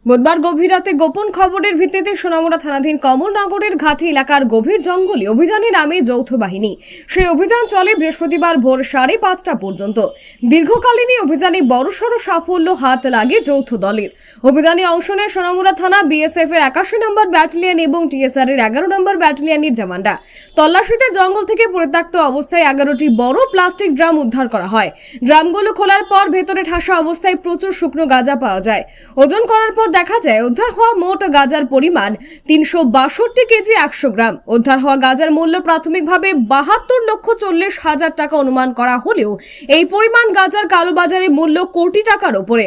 বুধবার গভীর রাতে গোপন খবরের ভিত্তিতে সোনামুড়া থানাধীন কমলনগরের ঘাটি এলাকার গভীর জঙ্গলে অভিযানে নামে যৌথ বাহিনী। সেই অভিযান চলে বৃহস্পতিবার ভোর 5:30 পর্যন্ত। দীর্ঘকালীন এই অভিযানে বড়সড় সাফল্য হাত লাগে যৌথ দলের। অভিযানে অংশ নেয় সোনামুড়া থানা, বিএসএফ এর 81 নম্বর ব্যাটালিয়ন এবং টিএসআর এর 11 নম্বর ব্যাটালিয়নের জওয়ানরা। তল্লাশিতে জঙ্গল থেকে পরিত্যক্ত অবস্থায় 11টি বড় প্লাস্টিক ড্রাম উদ্ধার করা হয়। ড্রামগুলো খোলার পর ভেতরে ঠাসা অবস্থায় প্রচুর শুকনো গাঁজা পাওয়া যায়। ওজন করার পর দেখা যায় উদ্ধার হওয়া মোট গাঁজার পরিমাণ 362 কেজি 100 গ্রাম। উদ্ধার হওয়া গাঁজার মূল্য প্রাথমিকভাবে 72,40,000 টাকা অনুমান করা হলেও এই পরিমাণ গাঁজার কালোবাজারে মূল্য কোটি টাকার উপরে।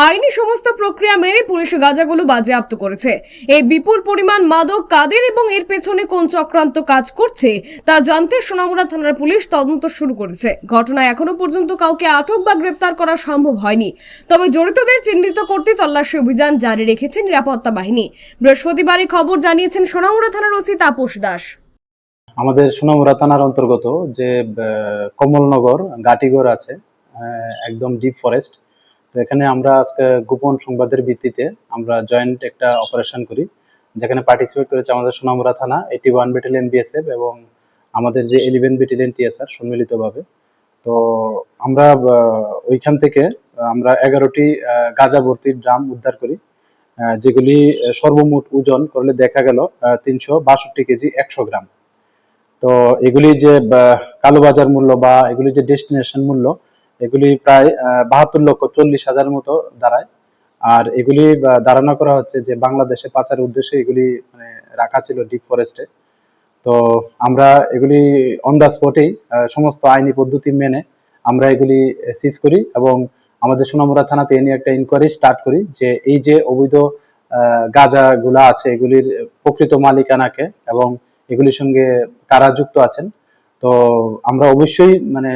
আইনি সমস্ত প্রক্রিয়া মেনে পুলিশ গাঁজাগুলো বাজেয়াপ্ত করেছে। এই বিপুল পরিমাণ মাদক কাদের এবং এর পেছনে কোন চক্রান্ত কাজ করছে তা জানতে সোনামুড়া থানার পুলিশ তদন্ত শুরু করেছে। ঘটনায় এখনো পর্যন্ত কাউকে আটক বা গ্রেপ্তার করা সম্ভব হয়নি, তবে জড়িতদের চিহ্নিত করতে তল্লাশি অভিযান জারি রেখেছে নিরাপত্তা বাহিনী। বৃহস্পতিবার এই খবর জানিয়েছেন সোনামুড়া থানার ওসি তাপস দাস। আমাদের সোনামুড়া থানার অন্তর্গত যে কমলনগর ঘাটিগড় আছে, একদম ডিপ ফরেস্ট। তো এখানে আমরা আজকে গোপন সংবাদের ভিত্তিতে আমরা জয়েন্ট একটা অপারেশন করি, যেখানে পার্টিসিপেট করেছে আমাদের সোনামুড়া থানা, 81 ব্যাটালিয়ন বিএসএফ এবং আমাদের যে 11 ব্যাটালিয়ন টিএসআর সম্মিলিতভাবে। তো আমরা ওইখান থেকে আমরা 11টি গাঁজা ভর্তি ড্রাম উদ্ধার করি, যেগুলি সর্বমোট ওজন করলে দেখা গেল 362 কেজি 100 গ্রাম। তো এগুলি যে কালোবাজার মূল্য বা এগুলি যে ডেস্টিনেশন মূল্য, এগুলি প্রায় 72,40,000 মতো দাঁড়ায়। আর এগুলি ধারণা করা হচ্ছে যে বাংলাদেশে পাচার উদ্দেশ্যে এগুলি মানে রাখা ছিল ডিপ ফরেস্টে। তো আমরা এগুলি অন দ্য স্পটেই সমস্ত আইনি পদ্ধতি মেনে আমরা এগুলি সিজ করি এবং আমাদের সোনামুড়া থানাতে এ নিয়ে একটা ইনকোয়ারি স্টার্ট করি যে এই যে অবৈধ গাঁজাগুলা আছে এগুলির প্রকৃত মালিকানাকে এবং এগুলির সঙ্গে কারা যুক্ত আছেন। তো আমরা অবশ্যই মানে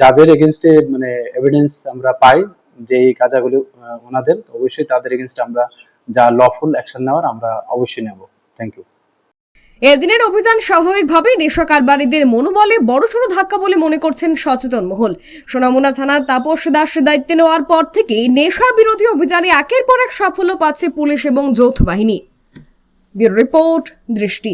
যাদের এগেনস্টে মানে এভিডেন্স আমরা পাই যে এই গাঁজাগুলি ওনাদের, অবশ্যই তাদের এগেনস্টে আমরা যা লফুল অ্যাকশন নেওয়ার আমরা অবশ্যই নেব। Thank you. এদিনের অভিযান স্বাভাবিকভাবেই নেশা কারবারিদের মনোবলে বড়সড় ধাক্কা বলে মনে করছেন সচেতন মহল। সোনামুড়া থানার তাপস দাস দায়িত্ব নেওয়ার পর থেকে নেশা বিরোধী অভিযানে একের পর এক সাফল্য পাচ্ছে পুলিশ এবং যৌথ বাহিনী। ব্যুরো রিপোর্ট, দৃষ্টি।